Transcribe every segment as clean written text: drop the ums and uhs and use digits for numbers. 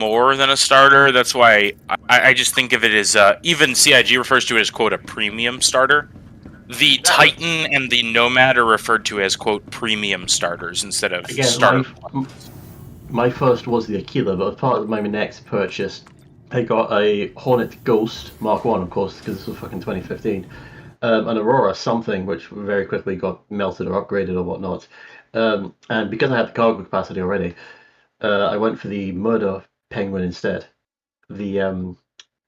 more than a starter. That's why I just think of it as even CIG refers to it as quote a premium starter. The Titan and the Nomad are referred to as quote premium starters instead of starter. My first was the Aquila, but as part of my next purchase, I got a Hornet Ghost Mark 1, of course, because this was fucking 2015, an Aurora something, which very quickly got melted or upgraded or whatnot. And because I had the cargo capacity already, I went for the Murder Penguin instead, the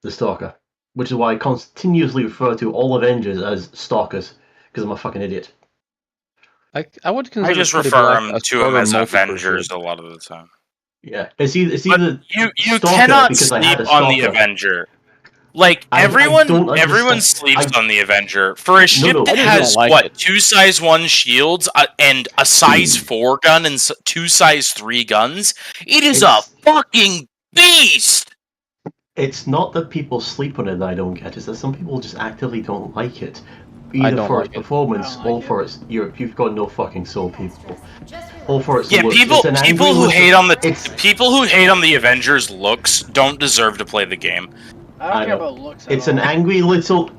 Stalker, which is why I continuously refer to all Avengers as Stalkers, because I'm a fucking idiot. I would consider I just refer to them as Avengers a lot of the time. Yeah, it's either you cannot sleep on the Avenger. Like everyone sleeps on the Avenger. For a ship that has what 2 size 1 shields and a size 4 gun and 2 size 3 guns, it is a fucking beast. It's not that people sleep on it that I don't get. It's that some people just actively don't like it. Either for its performance or for its you've got no fucking soul, people. Or for its looks. People who hate on the Avengers looks don't deserve to play the game. I don't care about looks. It's an angry little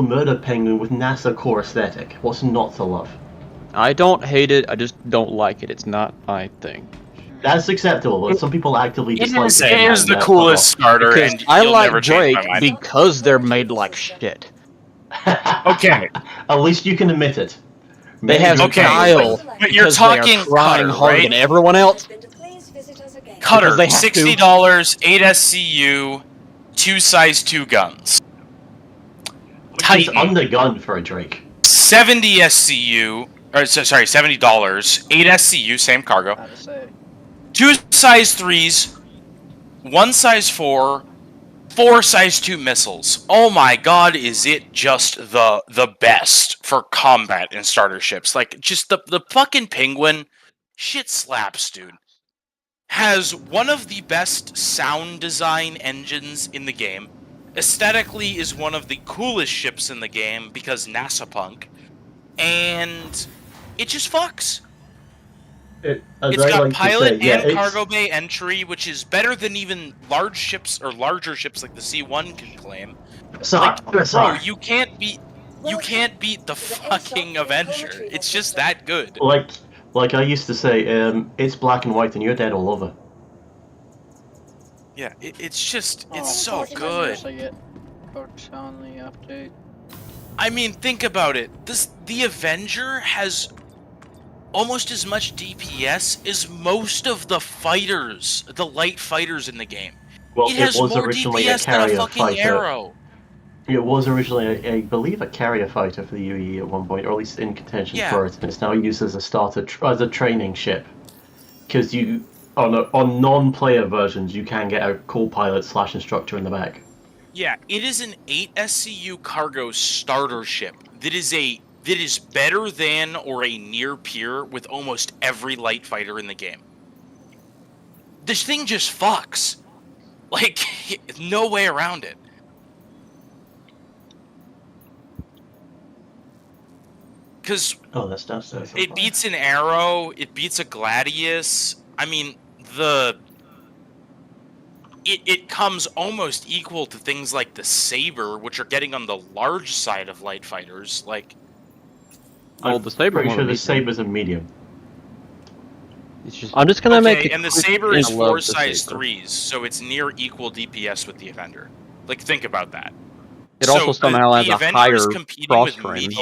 murder penguin with NASA core aesthetic. What's not to love? I don't hate it. I just don't like it. It's not my thing. That's acceptable, but some people actively dislike it. It is the coolest starter, and I like Drake because they're made like shit. Okay. At least you can admit it. They have style. But you're talking trying harder than everyone else. Cutter, $60, 8 SCU, 2 size 2 guns. Titan, undergun for a Drake. 70 SCU, or sorry, $70, 8 SCU, same cargo. 2 size 3s, 1 size 4, 4 size 2 missiles. Oh my god, is it just the best for combat in starter ships? Like, just the fucking Penguin, shit slaps, dude. Has one of the best sound design engines in the game. Aesthetically is one of the coolest ships in the game because NASA punk. And it just fucks. It's got pilot and cargo bay entry, which is better than even large ships or larger ships like the C1 can claim. Bro, you can't beat the fucking Avenger. It's just that good. Like I used to say, it's black and white and you're dead all over. Yeah, it's so good. I mean, think about it. The Avenger has almost as much DPS as most of the fighters, the light fighters in the game. Well, it has was more originally DPS a carrier than a fucking fighter. Arrow. It was originally, I believe, a carrier fighter for the UE at one point, or at least in contention for it, and it's now used as a starter, as a training ship. Because on non-player versions, you can get a co-pilot / instructor in the back. Yeah, it is an 8 SCU cargo starter ship that is better than or a near peer with almost every light fighter in the game. This thing just fucks. Like, no way around it. Because it beats an Arrow, it beats a Gladius. I mean, it comes almost equal to things like the Saber, which are getting on the large side of light fighters. Like, well, the Saber. Pretty sure the Saber's a medium. I'm just gonna make it. And the Saber is 4 size 3s, so it's near equal DPS with the Avenger. Like, think about that. It also somehow has a higher cross-train.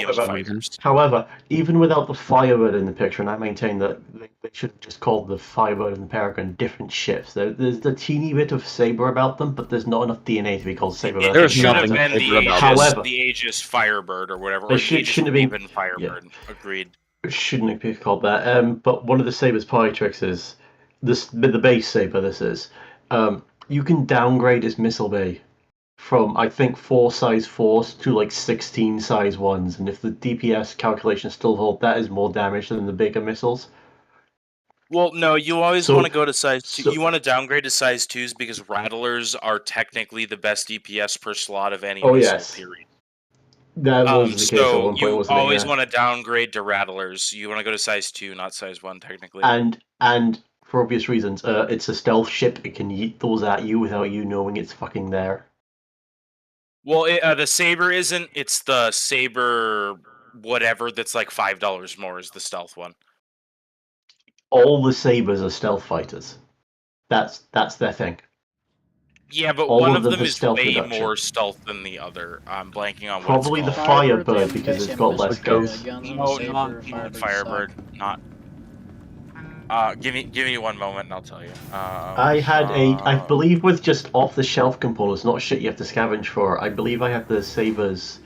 However, even without the Firebird in the picture, and I maintain that they should have just called the Firebird and the Peregrine different ships. There's a teeny bit of Saber about them, but there's not enough DNA to be called Saber. It should have been the Aegis Firebird or whatever. Or shouldn't have been Firebird. Yeah. Agreed. It shouldn't be called that. But one of the Saber's party tricks is the base Saber. This is you can downgrade its missile bay from, I think, 4 size 4s to like 16 size 1s, and if the DPS calculations still hold, that is more damage than the bigger missiles. Well, no, you always want to go to size 2. You want to downgrade to size 2s because Rattlers are technically the best DPS per slot of any missile, period. That was the case at one point, you always want to downgrade to Rattlers. You want to go to size 2, not size 1, technically. And for obvious reasons. It's a stealth ship. It can yeet those at you without you knowing it's fucking there. Well, the Saber isn't. It's the Saber whatever that's like $5 more is the stealth one. All the Sabers are stealth fighters. That's their thing. Yeah, but All one of of them the is stealth way reduction. more stealth than the other. I'm blanking on Probably what the it's called. Firebird because it's got less guns. No, not Firebird. Not. Give me 1 moment and I'll tell you. I believe with just off-the-shelf components, not shit you have to scavenge for. I believe I have the Saber's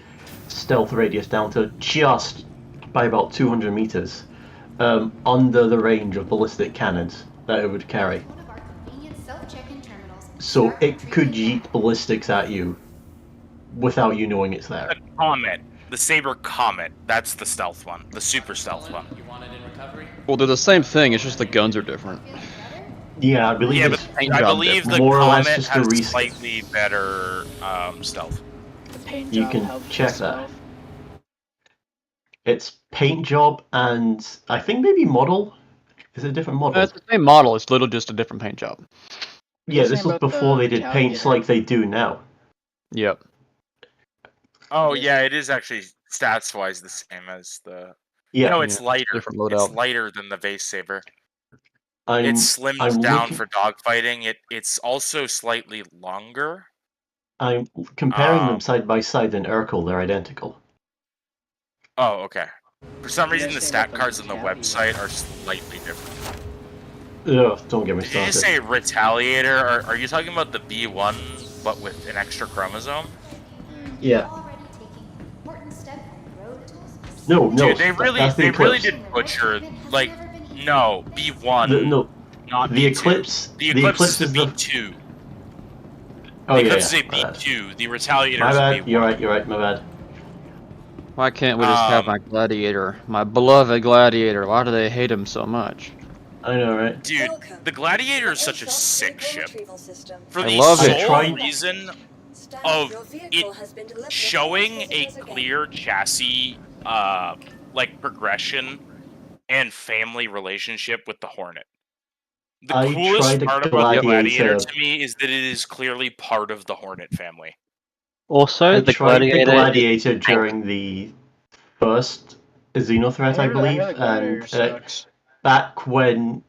stealth radius down to just by about 200 meters, under the range of ballistic cannons that it would carry. So it could yeet ballistics at you without you knowing it's there. The Comet. The Saber Comet. That's the stealth one. The super stealth one. You want it in recovery? Well, they're the same thing. It's just the guns are different. Yeah, I believe Yeah, it's but paint I job believe the different. more or less Comet just a has reskin. slightly better stealth. You can check that. It's paint job and I think maybe model. Is it a different model? It's the same model. It's literally just a different paint job. Yeah, this Same was about before the they did paints Calculator. like they do now. Yep. Oh Yeah. yeah, it is actually stats wise the same as the. Yeah, No, it's Yeah, lighter. different It's loadout. lighter than the Vase Saber. I'm It's slimmed I'm down looking- for dogfighting. It's also slightly longer. I'm comparing them Um, side by side in Urkel. They're identical. Oh, okay. For some reason, the guys say stat about the cards on the Calculator? website are slightly different. Ugh, don't get me Did you started. say Retaliator? Are you talking about the B1 but with an extra chromosome? Yeah. No, Dude, they really that's the Eclipse. did butcher. Like, no, B1, No, not the B2. Eclipse. The Eclipse is the the. B2. Oh The yeah, Eclipse yeah. is a B2. The Retaliator My is a bad. B1. You're right. My bad. Why can't we just have my gladiator, my beloved gladiator? Why do they hate him so much? I know, right? Dude, the Gladiator is such a sick ship. For I the love it. sole reason of it showing a clear chassis, like progression and family relationship with the Hornet. The I coolest tried a part about the Gladiator Gladiator. to me is that it is clearly part of the Hornet family. Also, I the tried the gladiator. Gladiator during the first Xenothreat, I believe, Gladiator and sucks. back when,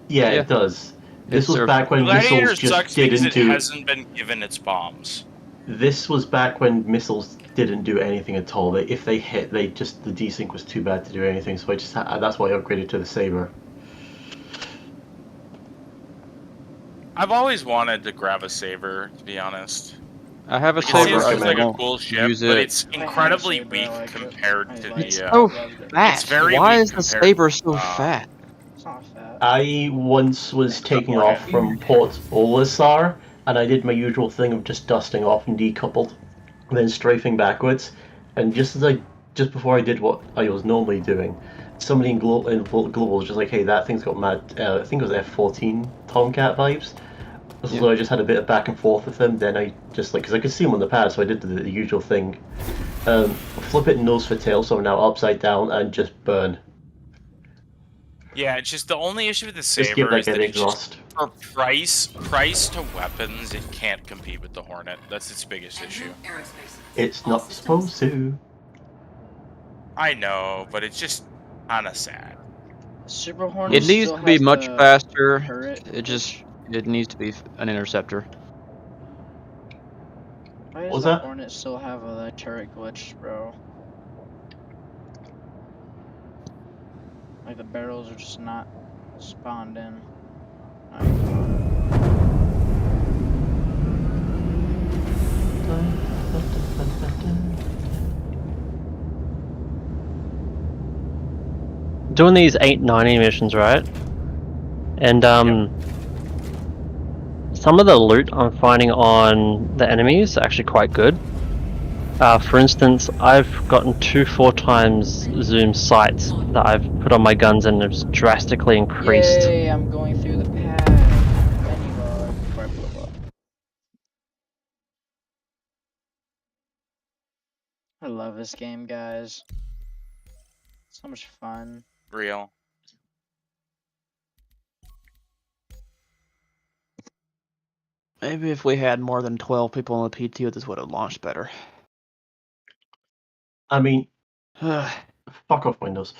yeah, Yeah. it does. This It's was their- back when Gladiator missiles just sucks because didn't it do. hasn't been given its bombs. This was back when missiles didn't do anything at all. If they hit, the desync was too bad to do anything. So that's why I upgraded to the Saber. I've always wanted to grab a Saber, to be honest. I have a Like, it Saber. seems I like a don't cool ship, use but it. it's I have a incredibly Saber, weak I like it. compared I to like the. It's it. so Loved it. fat. very Why weak is the compared Saber to, so fat? It's not fat. I once was taking Warhead. off from Port Olisar, and I did my usual thing of just dusting off and decoupled, and then strafing backwards. And just before I did what I was normally doing, somebody in Global was just like, "Hey, that thing's got mad." I think it was F-14 Tomcat vibes. So I just had a bit of back and forth with them. Then I just because I could see him on the pad, so I did the usual thing: flip it nose for tail, so I'm now upside down, and just burn. Yeah, it's just the only issue with the Just give Saber that is guy that the it's just, exhaust. for price to weapons, it can't compete with the Hornet. That's its biggest issue. It's not supposed to. I know, but it's just kinda sad. Super Hornet It needs still to be has much the faster. turret. It needs to be an interceptor. Why What does was the that? Hornet still have a turret glitch, bro? Like the barrels are just not spawned in. Doing these 890 missions, right? And some of the loot I'm finding on the enemies are actually quite good. For instance, I've gotten 2 4x zoom sights that I've put on my guns and it's drastically increased. Yay, I'm going through the path. Anyway, before I blow up. I love this game, guys. So much fun. Real. Maybe if we had more than 12 people on the PTO, this would have launched better. I mean, Ugh. fuck off Windows.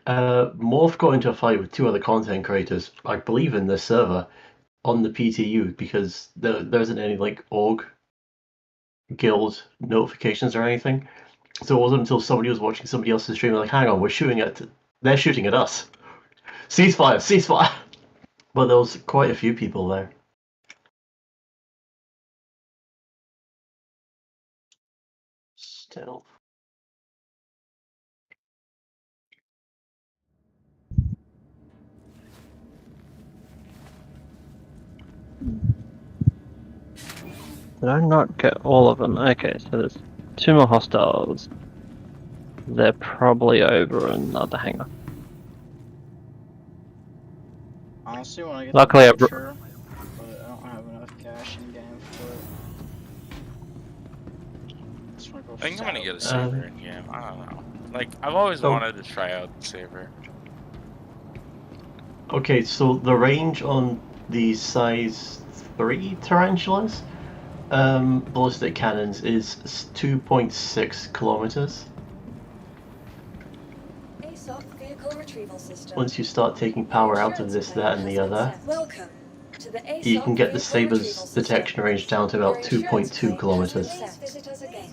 Morph got into a fight with 2 other content creators, I believe in this server, on the PTU because there isn't any like org guild notifications or anything. So it wasn't until somebody was watching somebody else's stream like, hang on, they're shooting at us. Ceasefire, ceasefire. But there was quite a few people there. Still. Did I not get all of them? Okay, so there's 2 more hostiles. They're probably over another hangar. Honestly, when I get Luckily, the I br- picture, but I don't have enough cash in game for it. Just wanna go I think I'm gonna get a south. saver in game. I don't know. Like, I've always Oh. wanted to try out the saver. Okay, so the range on these size 3 tarantulas, ballistic cannons, is 2.6 kilometers. ASOC vehicle retrieval system. Once you start taking power out of this, that, and the other, Welcome to the ASOC you can get the vehicle Saber's retrieval system. detection range down to about Your insurance 2.2 claim kilometers. has been set. Please visit us again.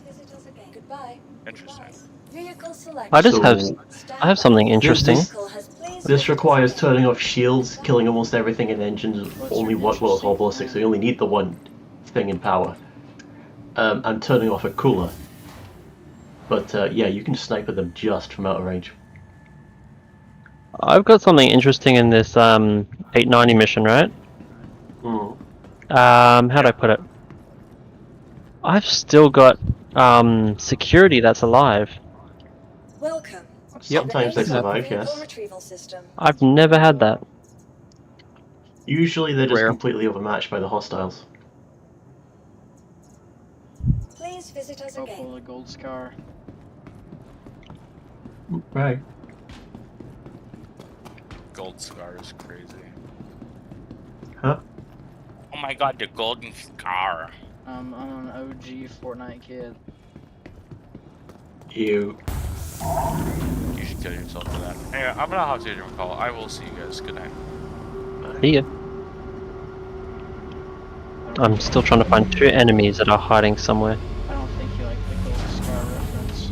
Goodbye. Interesting. Vehicle select. I just So- have something interesting. This requires turning off shields, killing almost everything in engines, only what well, it's all ballistic, so you only need the one thing in power. And turning off a cooler. But yeah, you can snipe at them just from out of range. I've got something interesting in this 890 mission, right? Mm. How'd I put it? I've still got security that's alive. Welcome. Sometimes they to the ASOC survive, vehicle yes. retrieval system. I've never had that. Usually they're just Rare. completely overmatched by the hostiles. Please visit us Go again. pull the gold scar. Right. Gold scar is crazy. Huh? Oh my god, the golden scar. I'm an OG Fortnite kid. You. You should kill yourself for that. Anyway, I'm gonna have to do a call. I will see you guys. Good night. See ya. I'm still trying to find 2 enemies that are hiding somewhere. I don't think you like the gold scar reference.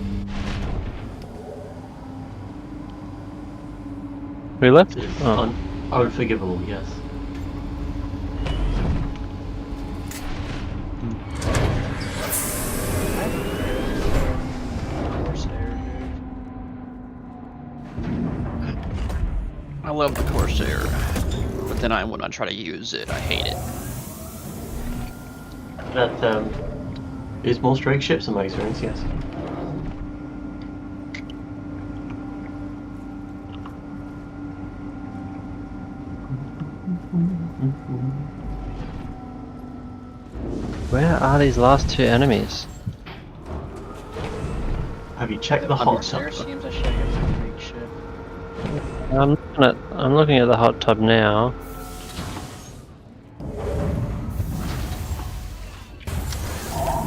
Who left? It's Oh. unforgivable, yes. I love the Corsair, but then when I try to use it, I hate it. That is most Drake ships in my experience, yes. Where are these last 2 enemies? Have you checked the hot Corsair tub? seems I should get a Greek ship. I'm looking at the hot tub now.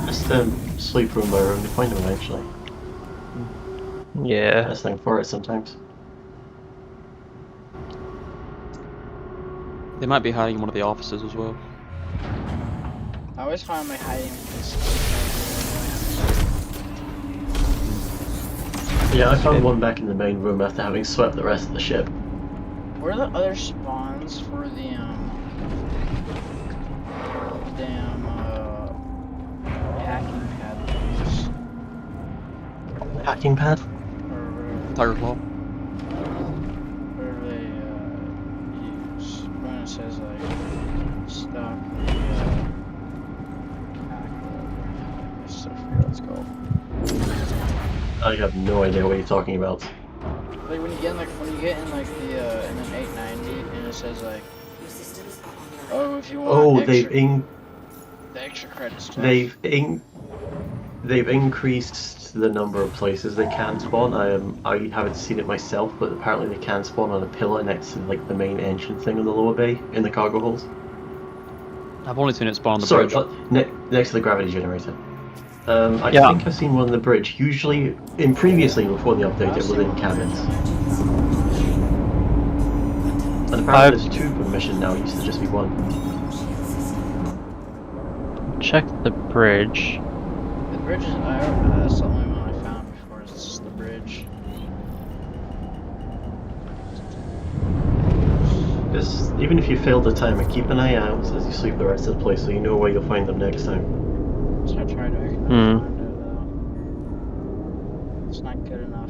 Just sleep room by room to find them eventually. Yeah. Best thing for it sometimes. They might be hiding in one of the offices as well. I always find my hiding place. Yeah, I found one back in the main room after having swept the rest of the ship. Where are the other spawns for the damn hacking pad things? Hacking pad? Or whatever, Tiger Claw. whatever they use when it says like stock hack whatever. I still forget what it's called. I have no idea what you're talking about. Like when you get in the in an 890 and it says like, oh, if you want Oh, extra, the extra credit stuff. they've increased the number of places they can spawn. I haven't seen it myself, but apparently they can spawn on a pillar next to like the main engine thing in the lower bay in the cargo holds. I've only seen it spawn on the Sorry, bridge. next to the gravity generator. I Yeah. think I've seen one on the bridge. Usually, previously before the update, it was in cabins. And apparently there's 2 per mission now. It used to just be 1. Check the bridge. The bridge is, that's the only one I found before, it's just the bridge. Because even if you fail the timer, keep an eye out as you sweep the rest of the place so you know where you'll find them next time. So I tried to find it though. It's not good enough.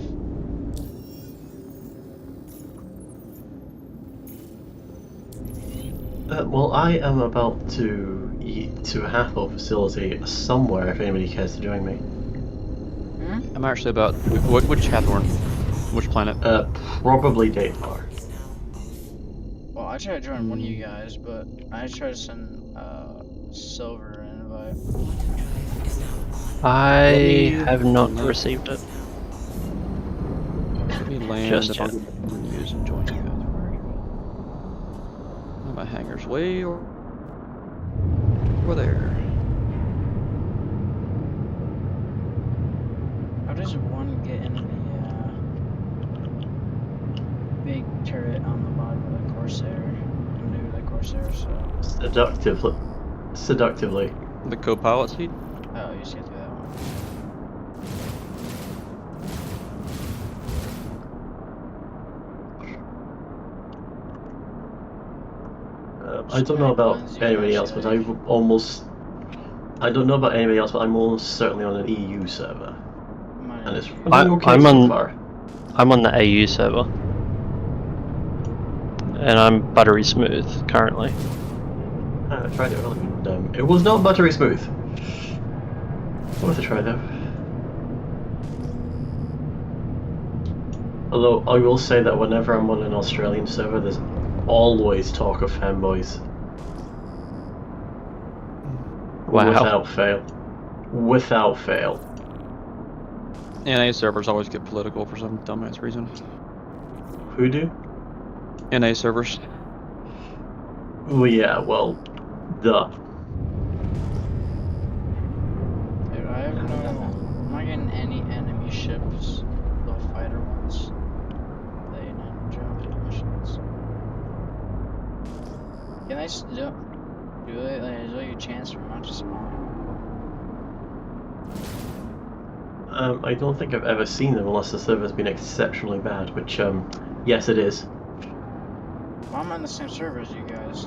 Well, I am about to a Hathor facility somewhere if anybody cares to join me. Hmm? I'm actually about which Hathorn? Which planet? Probably Dathar. Well, I tried to join one of you guys, but I tried to send Silver an invite. I have not received it. Let me land Just if I'll yet. get the menus and join you guys. My hangar's way over there. How does one get in the big turret on the bottom of the Corsair? I'm new to the Corsair, so. Seductively. The co-pilot seat? Oh, you see through that one. I don't know about anybody else, but I don't know about anybody else, but I'm almost certainly on an EU server, and it's running okay I'm so on- far. I'm on the AU server. And I'm buttery smooth currently. I tried it earlier, and it was not buttery smooth. Worth a try though. Although I will say that whenever I'm on an Australian server, there's always talk of fanboys. Wow. Without fail. Without fail. NA servers always get political for some dumbass reason. Who do? NA servers. Oh yeah, well, duh. Dude, I have no. I'm not getting any enemy ships. The fighter ones. They non-jump missions. Can I still do it? Like, is there a chance for not to spawn? I don't think I've ever seen them unless the server's been exceptionally bad, which, yes it is. Well, I'm on the same server as you guys.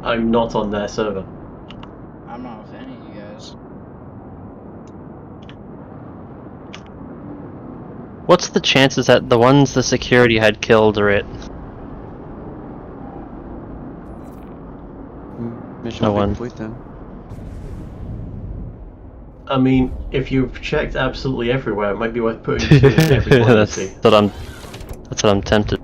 I'm not on their server. I'm not with any of you guys. What's the chances that the ones the security had killed are it? Mission No will be one. complete then. I mean, if you've checked absolutely everywhere, it might be worth putting two into every one to that's see. what I'm tempted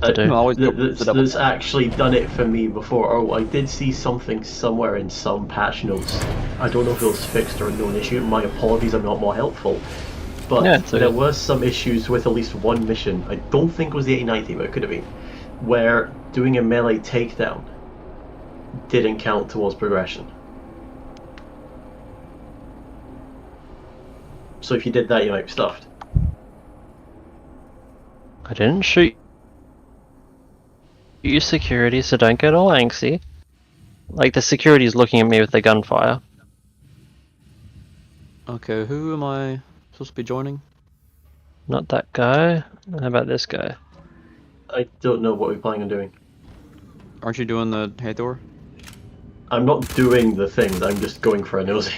to do. No, always go for the double. That's actually done it for me before. Oh, I did see something somewhere in some patch notes. I don't know if it was fixed or a known issue. My apologies, I'm not more helpful. But Yeah, it's okay. there were some issues with at least one mission. I don't think it was the 8090, but it could have been. Where doing a melee takedown didn't count towards progression. So if you did that, you might be stuffed. I didn't shoot you security, so don't get all angsty. Like, the security's looking at me with the gunfire. Okay, who am I supposed to be joining? Not that guy. How about this guy? I don't know what we're planning on doing. Aren't you doing the Hathor? I'm not doing the things, I'm just going for a nosy.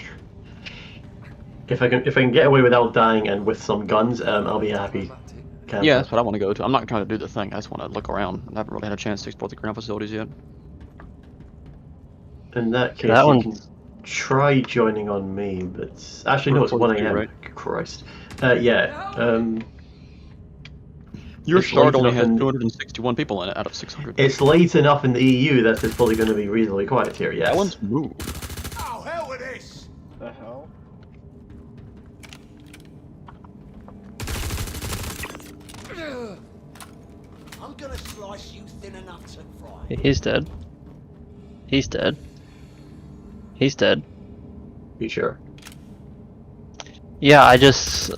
If I can get away without dying and with some guns, I'll be happy. Camper. Yeah, that's what I want to go to. I'm not trying to do the thing. I just want to look around. I haven't really had a chance to explore the ground facilities yet. In that case, That you one- can try joining on me, but actually no, it's 1 a.m. Right. Christ. Yeah. Your It's start late only enough has in- 261 people in it out of 600. It's late enough in the EU that it's probably going to be reasonably quiet here. Yes. That one's moved. Oh, hell with this! The hell? I'm gonna slice you thin enough to fry. He's dead. He's dead. He's dead. Be sure. Yeah, I just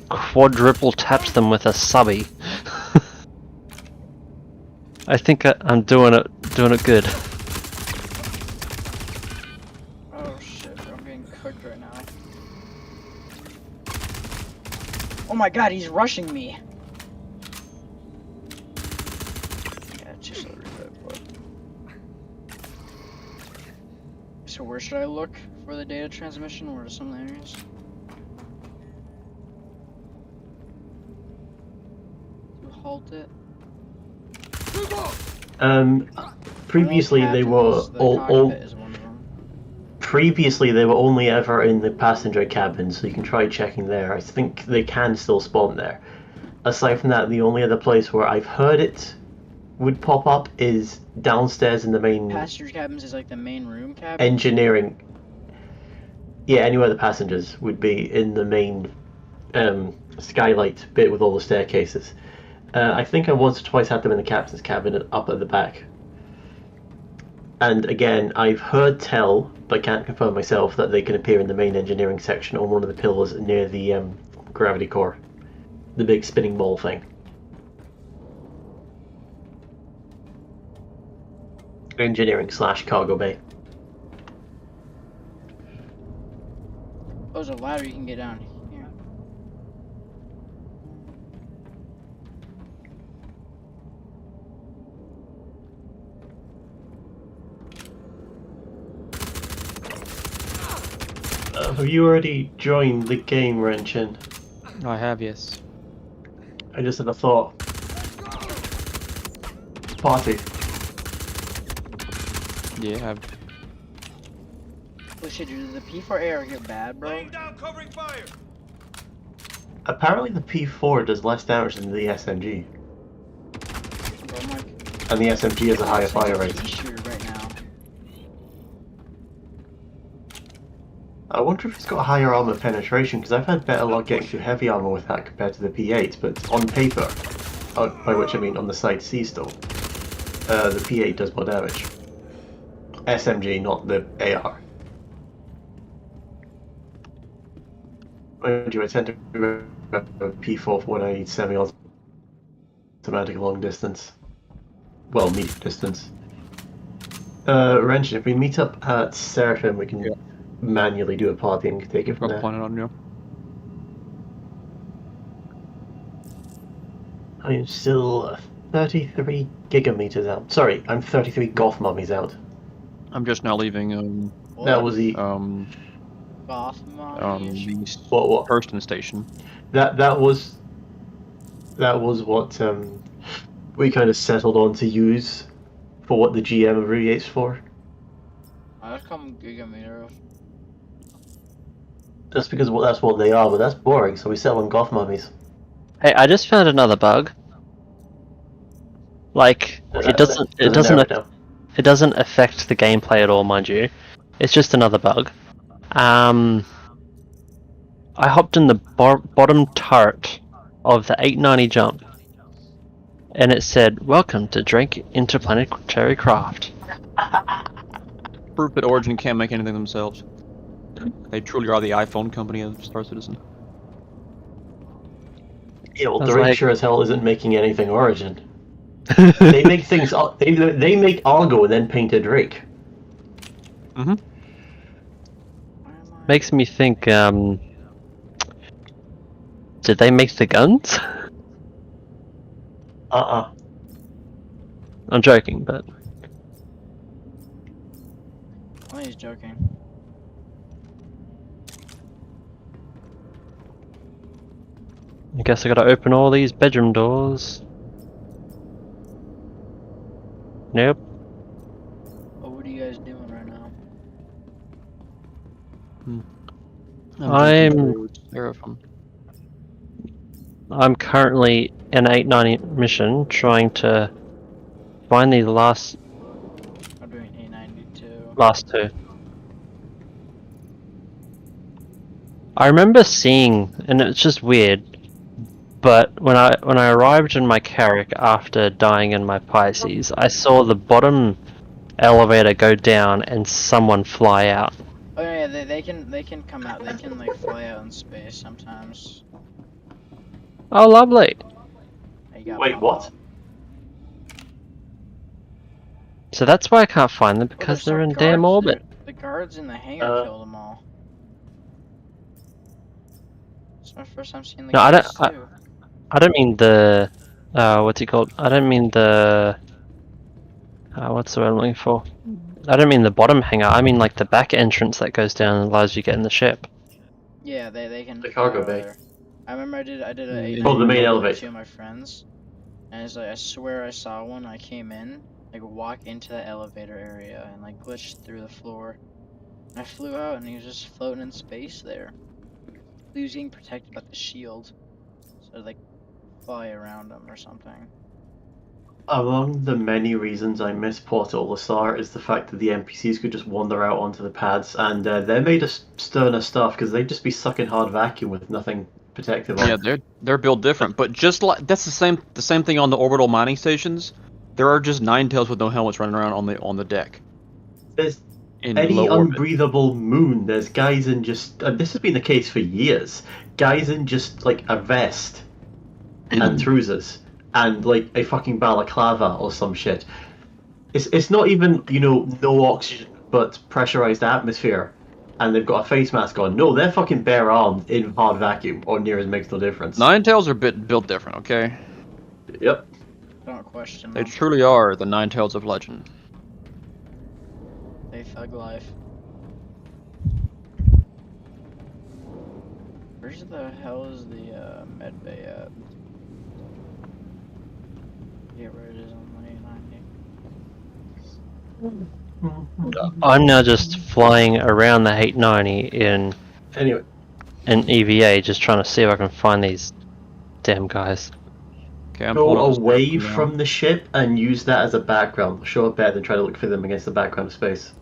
quadruple tapped them with a subby. I think I'm doing it good. Oh shit, I'm getting cooked right now. Oh my god, he's rushing me. Yeah, just a little bit, but... So where should I look for the data transmission? Where are some of the areas? To halt it. Previously they were previously they were only ever in the passenger cabin, so you can try checking there. I think they can still spawn there. Aside from that, the only other place where I've heard it would pop up is downstairs in the main Passenger cabins is like the main room cabin? engineering. Yeah, anywhere the passengers would be in the main skylight bit with all the staircases. I think I once or twice had them in the captain's cabin up at the back. And again, I've heard tell, but can't confirm myself, that they can appear in the main engineering section on one of the pillars near the gravity core. The big spinning ball thing. Engineering / cargo bay. Oh, there's a ladder you can get down here. Have you already joined the game, Wrenchin? I have, yes. I just had a thought. Party. Yeah, I've... Oh shit, dude, did the P4A get bad, bro? Laying down covering fire. Apparently the P4 does less damage than the SMG. Bro, I'm like... And the SMG has a higher fire rate. Shooter right now. I wonder if it's got higher armor penetration, because I've had better luck getting through heavy armor with that compared to the P8, but on paper, by which I mean on the Side C still, the P8 does more damage. SMG, not the AR. Mind you, I tend to go P4 when I need semi-automatic long distance. Well, medium distance. Wrenchin, if we meet up at Seraphim, we can manually do a party and take it from I'll there. plan it on you. I am still 33 gigameters out. Sorry, I'm 33 golf mummies out. I'm just now leaving, That was the Goth the what? Hurston station. That was what we kind of settled on to use for what the GM abbreviates for. I just come gigameter. Just because that's what they are, but that's boring. So we settle on golf mummies. Hey, I just found another bug. Like, it doesn't affect the gameplay at all, mind you. It's just another bug. I hopped in the bottom turret of the 890 jump, and it said, "Welcome to Drake Interplanetary Craft." Proof that Origin can't make anything themselves. They truly are the iPhone company of Star Citizen. Yeah, well, I was Drake like- sure as hell isn't making anything Origin. They make things. They make Argo and then paint a Drake. Mm-hmm. Makes me think, did they make the guns? I'm joking, but... Oh, he's joking. I guess I gotta open all these bedroom doors. Nope. Oh, what are you guys doing right now? I'm currently in 890 mission trying to find the last I'm doing 892. last two. I remember seeing, and it's just weird, but when I arrived in my Carrack after dying in my Pisces, I saw the bottom elevator go down and someone fly out. Oh yeah, they can come out. They can like fly out in space sometimes. Oh, lovely. You got Wait, pop what? up. So that's why I can't find them, Oh, because there's they're some in damn guards orbit. there. The guards in the hangar Uh, killed them all. It's my first time seeing the No, guards too. I don't mean the, what's it called? I don't mean the, what's the word I'm looking for? I don't mean the bottom hangar. I mean like the back entrance that goes down and allows you to get in the ship. Yeah, they can The fly cargo out bay. there. I remember I did a Yeah. Oh, the main 891 with elevator. two of my friends, and it's like I swear I saw one. I came in, like walk into the elevator area and like glitched through the floor. And I flew out and he was just floating in space there. He was getting protected by the shield, so like fly around him or something. Among the many reasons I miss Portal the Star is the fact that the NPCs could just wander out onto the pads, and they're made of sterner stuff because they'd just be sucking hard vacuum with nothing protective on. Yeah, they're built different, but just like that's the same thing on the orbital mining stations. There are just Ninetales with no helmets running around on the deck There's in any low orbit. unbreathable moon. There's guys in just. This has been the case for years. Guys in just like a vest and trousers and like a fucking balaclava or some shit. It's not even no oxygen but pressurized atmosphere, and they've got a face mask on. No, they're fucking bare armed in hard vacuum or near as makes no difference. Ninetales are built different, okay? Yep. Don't question They them. truly are the Ninetales of legend. They thug life. Where the hell is the med bay at? Yeah, where it is on the 890. I'm now just flying around the 890 in Anyway, EVA, just trying to see if I can find these damn guys. Okay, I'm pulling go up the away station now. from the ship and use that as a background. Show up better than try to look for them against the background of space.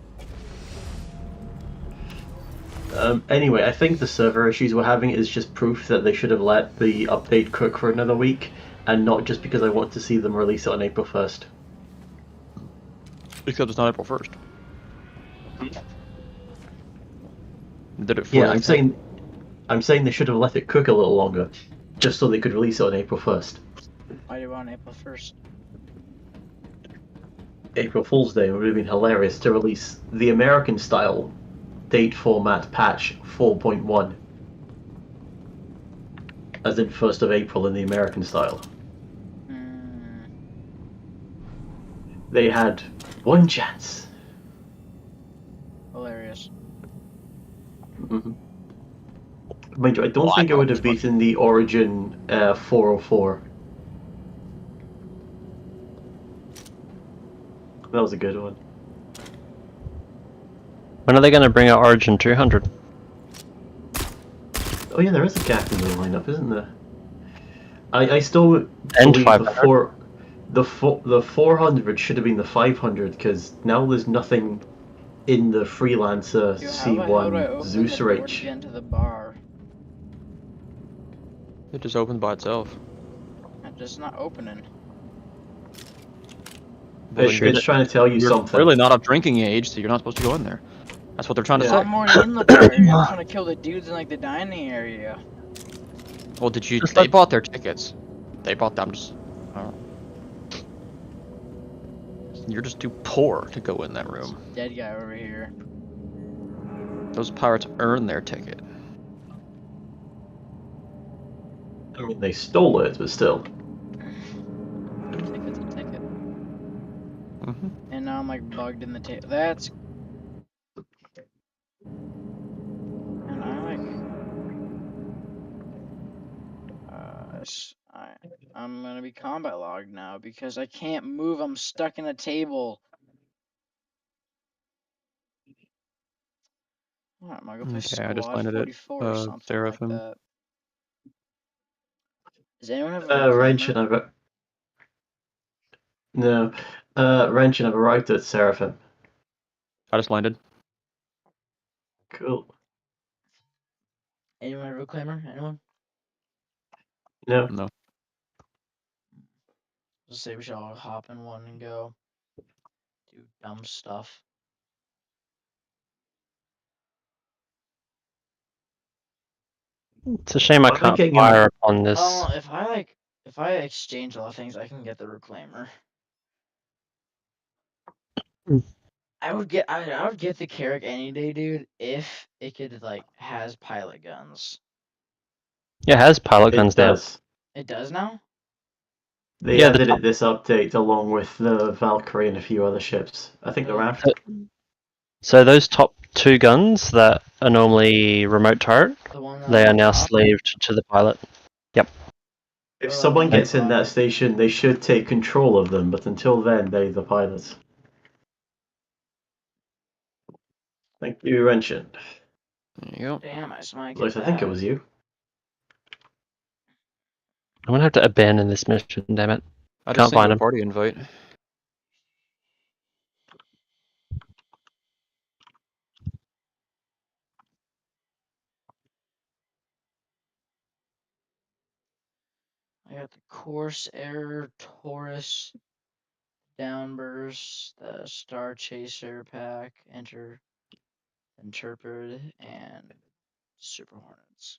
Anyway, I think the server issues we're having is just proof that they should have let the update cook for another week, and not just because I want to see them release it on April 1st. Except it's not April 1st. Did it for Yeah, I'm saying they should have let it cook a little longer, just so they could release it on April 1st. Why do you want April 1st? April Fool's Day would have been hilarious to release the American style date format patch 4.1, as in 1st of April in the American style. They had one chance. Hilarious. Mm-hmm. Mind you, I don't think it would have beaten the Origin 404. That was a good one. When are they going to bring out Origin 200? Oh yeah, there is a gap in the lineup, isn't there? I still And believe 500. the 400 should have been the 500 because now there's nothing in the Freelancer Dude, how do I C1 open Zeus the door to Reach. get into the bar? It just opened by itself. It's just not opening. It's trying to tell you You're something. clearly not of drinking age, so you're not supposed to go in there. That's what they're trying to Yeah. say. I'm already in the bar area. I'm trying to kill the dudes in like the dining area. Well, did you? Just They like- bought their tickets. They bought them. You're just too poor to go in that room. Dead guy over here. Those pirates earned their ticket. I mean, they stole it, but still. Ticket's a ticket. Mm-hmm. And now I'm like bugged in the table. That's. And I like. I'm gonna be combat logged now because I can't move. I'm stuck in a table. Alright, I'm gonna go play Okay, I just Squad landed 44 or at something Seraphim. like that. Does anyone have a Wrench and reclaimer? Wrench and I've arrived at Seraphim. I just landed. Cool. Anyone have a reclaimer? Anyone? No. No. Just say we should all hop in one and go. do dumb stuff. It's a shame I I'm can't thinking, fire upon this. Well, if I exchange all things, I can get the reclaimer. Hmm. I would get the Carrack any day, dude, if it could like has pilot guns. Yeah, it has pilot It guns now. does. It does now? They Yeah, the added top- it this update along with the Valkyrie and a few other ships. I think the Really? Raft. So those top 2 guns that are normally remote turret, The one they on are now top? sleeved to the pilot. If What about someone the one gets in that bottom? station, they should take control of them, but until then, they're the pilots. Thank you, Renshin. There you go. Damn, I might Lois, get I think it that. was you. I'm gonna have to abandon this mission, damn it. I just Can't sent find you a him. party invite. I got the Corsair, Taurus, Downburst, the Star Chaser pack, Interpret, and Super Hornets.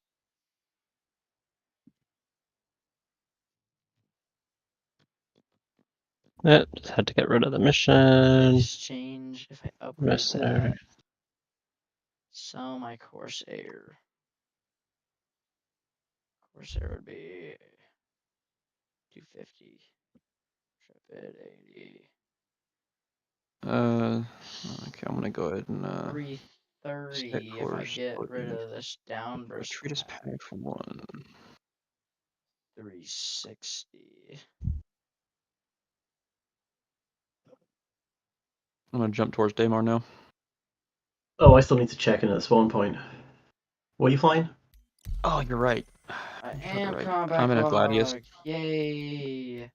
Yeah, just had to get rid of the mission. Exchange if I upgrade Mercenary. that. Sell my Corsair. Corsair would be 250. Intrepid 80. Okay, I'm gonna go ahead and 330 if I get rid of this Downburst Treatise pack. pack for 1. 360. I'm gonna jump towards Daymar now. Oh, I still need to check in at spawn point. What are you flying? Oh, you're right. I You're am right. combat I'm in a Gladius. log. Yay!